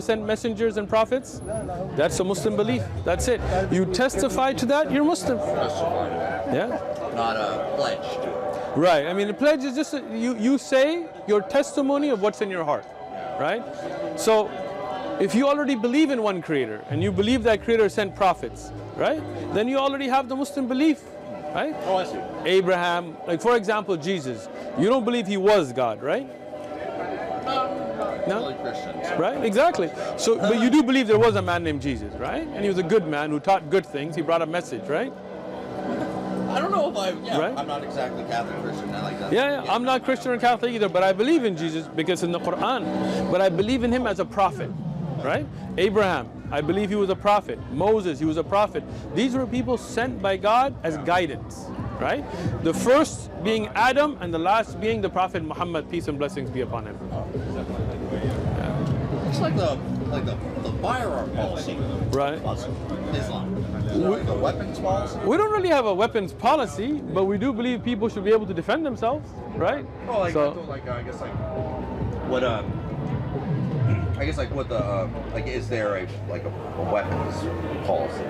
sent messengers and prophets? That's a Muslim belief. That's it. You testify to that, you're Muslim. Yeah. Not a pledge to it. Right. I mean, the pledge is just you say your testimony of what's in your heart, right? So, if you already believe in one creator and you believe that creator sent prophets, right? Then you already have the Muslim belief, right? Oh, I see. Abraham, like for example, Jesus. You don't believe he was God, right? No? Christians. Right? Exactly. So, but you do believe there was a man named Jesus, right? And he was a good man who taught good things. He brought a message, right? I don't know if Right? I'm not exactly Catholic Christian. I like that. Yeah, I'm not Christian or Catholic either, but I believe in Jesus because in the Quran. But I believe in him as a prophet, right? Abraham, I believe he was a prophet. Moses, he was a prophet. These were people sent by God as guidance, right? The first being Adam and the last being the Prophet Muhammad, peace and blessings be upon him. It's like the firearm policy. Right. Islam. Like the weapons policy. We don't really have a weapons policy, but we do believe people should be able to defend themselves, right? Oh, like, So, I guess like what is there a weapons policy?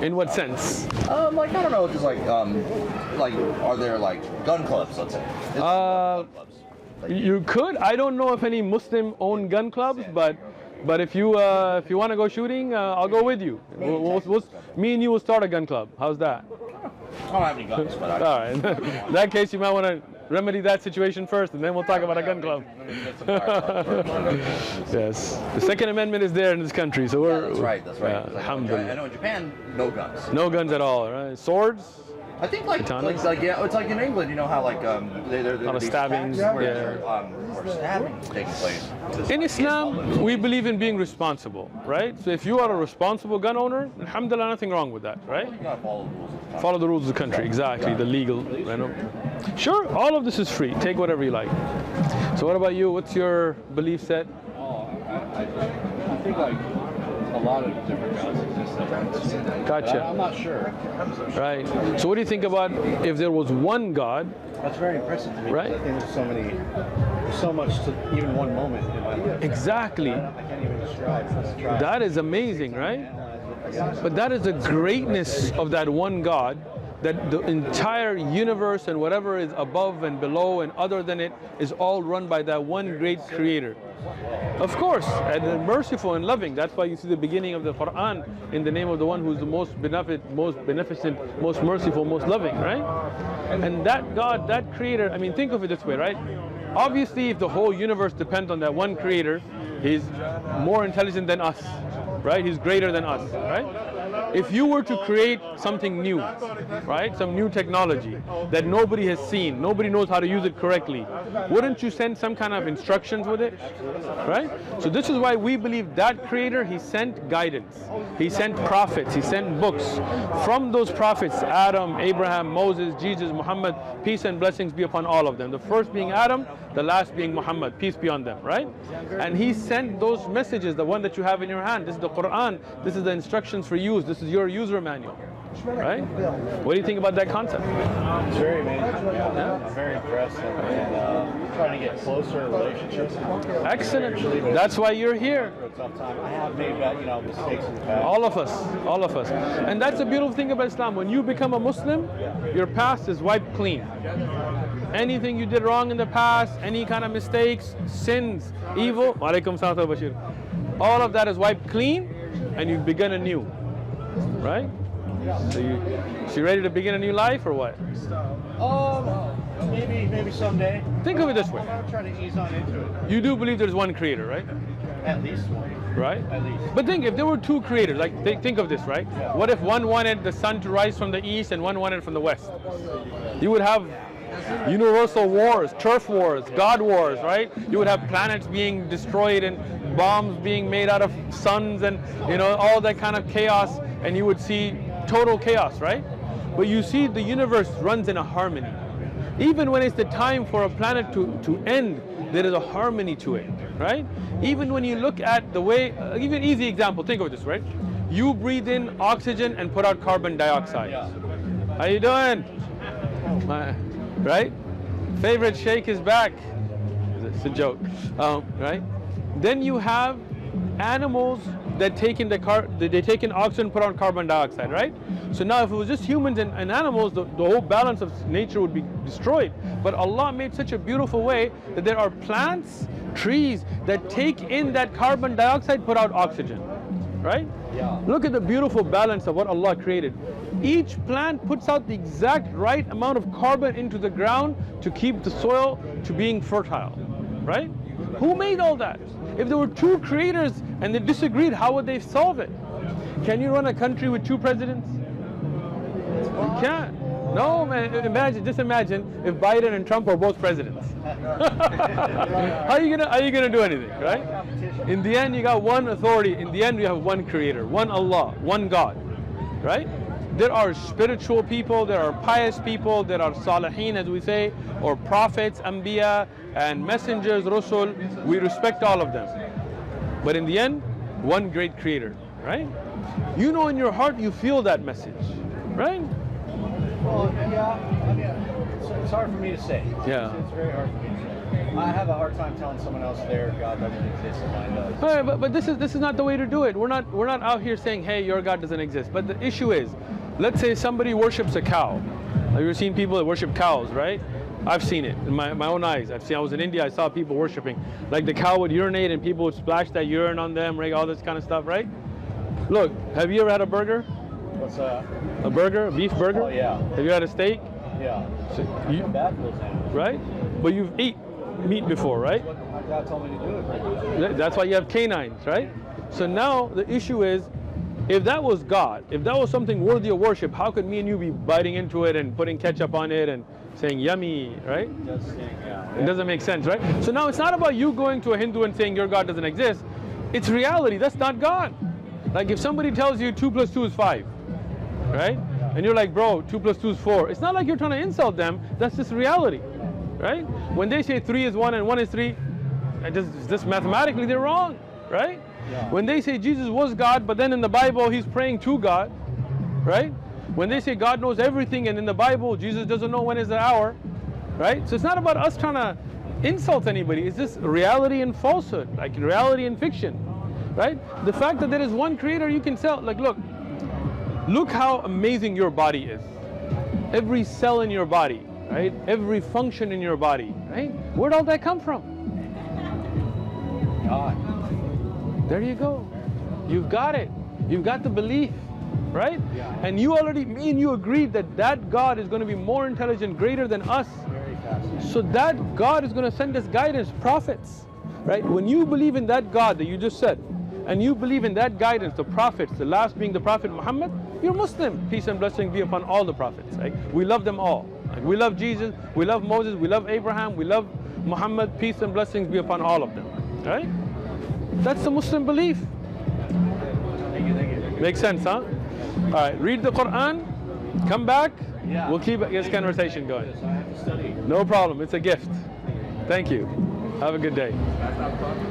in what sense? Like I don't know, just like are there like gun clubs? Let's say. Gun clubs. You could. I don't know if any Muslim-owned gun clubs, but if you want to go shooting, I'll go with you. Me and you will start a gun club. How's that? I don't have any guns, but All right. In that case, you might want to remedy that situation first, and then we'll talk about a gun club. Yes. The Second Amendment is there in this country, so we're. That's right. That's right. Yeah, alhamdulillah. I know in Japan, no guns. No guns at all, right? Swords. I think it's like in England, you know how like there lot of these stabbings, attacks yeah. or stabbings taking place. In Islam, we believe in being responsible, right? So if you are a responsible gun owner, alhamdulillah, nothing wrong with that, right? You gotta follow the rules of the country. Follow the rules of the country, exactly, the legal, you know. Sure, all of this is free. Take whatever you like. So what about you? What's your belief set? I think like a lot of different gods exist. Gotcha. I'm not sure. Right. So what do you think about if there was one God? That's very impressive to me. Right. I think there's so much to even one moment in my life. Exactly. I can't even describe. That is amazing, right? But that is the greatness of that one God, that the entire universe and whatever is above and below and other than it is all run by that one great creator. Of course, and merciful and loving. That's why you see the beginning of the Quran in the name of the one who's the most beneficent, most merciful, most loving, right? And that God, that creator, I mean, think of it this way, right? Obviously, if the whole universe depends on that one creator, he's more intelligent than us, right? He's greater than us, right? If you were to create something new, right, some new technology that nobody has seen, nobody knows how to use it correctly, wouldn't you send some kind of instructions with it, right? So this is why we believe that creator, he sent guidance, he sent prophets, he sent books. From those prophets, Adam, Abraham, Moses, Jesus, Muhammad, peace and blessings be upon all of them. The first being Adam, the last being Muhammad, peace be on them, right? And he sent those messages, the one that you have in your hand. This is the Quran, this is the instructions for use, this is your user manual, right? What do you think about that concept? It's very amazing. Yeah. I'm very impressed and trying to get closer relationships. Excellent. That's why you're here. For a tough time. I have made mistakes in the past. All of us. And that's the beautiful thing about Islam. When you become a Muslim, your past is wiped clean. Anything you did wrong in the past, any kind of mistakes, sins, evil, Walaikum salam wa Bashir. All of that is wiped clean and you begin anew. Right? So you ready to begin a new life or what? Maybe someday. Think of it this way. I'm trying to ease on into it. You do believe there's one creator, right? At least one. Right? At least. But think, if there were two creators, like think of this, right? Yeah. What if one wanted the sun to rise from the east and one wanted from the west? You would have universal wars, turf wars, god wars, right? You would have planets being destroyed and bombs being made out of suns and all that kind of chaos, and you would see total chaos, right? But you see the universe runs in a harmony. Even when it's the time for a planet to end, there is a harmony to it, right? Even when you look at the way, I'll give you an easy example, think of this, right? You breathe in oxygen and put out carbon dioxide. How you doing? Right? Favorite sheikh is back. It's a joke, right? Then you have animals that take in they take in oxygen, put on carbon dioxide, right? So now if it was just humans and animals, the whole balance of nature would be destroyed. But Allah made such a beautiful way that there are plants, trees that take in that carbon dioxide, put out oxygen, right? Yeah. Look at the beautiful balance of what Allah created. Each plant puts out the exact right amount of carbon into the ground to keep the soil to being fertile, right? Who made all that? If there were two creators and they disagreed, how would they solve it? Can you run a country with two presidents? You can't. No, man. Just imagine if Biden and Trump are both presidents. How are you gonna do anything, right? In the end, you got one authority. In the end, you have one creator, one Allah, one God, right? There are spiritual people, there are pious people, there are salihin, as we say, or prophets, anbiya, and messengers, rasul. We respect all of them. But in the end, one great creator, right? You know in your heart, you feel that message, right? Well, yeah. I mean, it's hard for me to say. Yeah. It's very hard for me to say. I have a hard time telling someone else their God doesn't exist and mine does. All right, but this is not the way to do it. We're not out here saying, hey, your God doesn't exist. But the issue is, let's say somebody worships a cow. Have you ever seen people that worship cows, right? I've seen it in my own eyes. I was in India, I saw people worshiping. Like the cow would urinate and people would splash that urine on them, right? All this kind of stuff, right? Look, have you ever had a burger? What's that? A burger, a beef burger? Oh, yeah. Have you had a steak? Yeah. So I'm bad for those animals. right? But you've eaten meat before, right? My dad told me to do it. That's why you have canines, right? So now the issue is, if that was God, if that was something worthy of worship, how could me and you be biting into it and putting ketchup on it and saying yummy, right? It doesn't make sense, right? So now it's not about you going to a Hindu and saying your God doesn't exist. It's reality. That's not God. Like if somebody tells you 2 + 2 is 5, right? And you're like, bro, 2 + 2 is 4. It's not like you're trying to insult them. That's just reality, right? When they say 3 is 1 and 1 is 3, just mathematically they're wrong, right? Yeah. When they say Jesus was God, but then in the Bible he's praying to God, right? When they say God knows everything and in the Bible Jesus doesn't know when is the hour, right? So it's not about us trying to insult anybody. It's just reality and falsehood, like reality and fiction, right? The fact that there is one creator, you can tell, like look how amazing your body is. Every cell in your body, right? Every function in your body, right? Where'd all that come from? God. There you go. You've got it. You've got the belief, right? Yeah. And me and you agreed that God is going to be more intelligent, greater than us. Very fascinating. So that God is going to send us guidance, prophets, right? When you believe in that God that you just said, and you believe in that guidance, the prophets, the last being the Prophet Muhammad, you're Muslim. Peace and blessings be upon all the prophets, right? We love them all. Like we love Jesus, we love Moses, we love Abraham, we love Muhammad. Peace and blessings be upon all of them, right? That's the Muslim belief. Thank you. Makes sense, huh? All right, read the Quran, come back, Yeah. we'll keep this conversation going. I have to study. No problem, it's a gift. Thank you. Have a good day.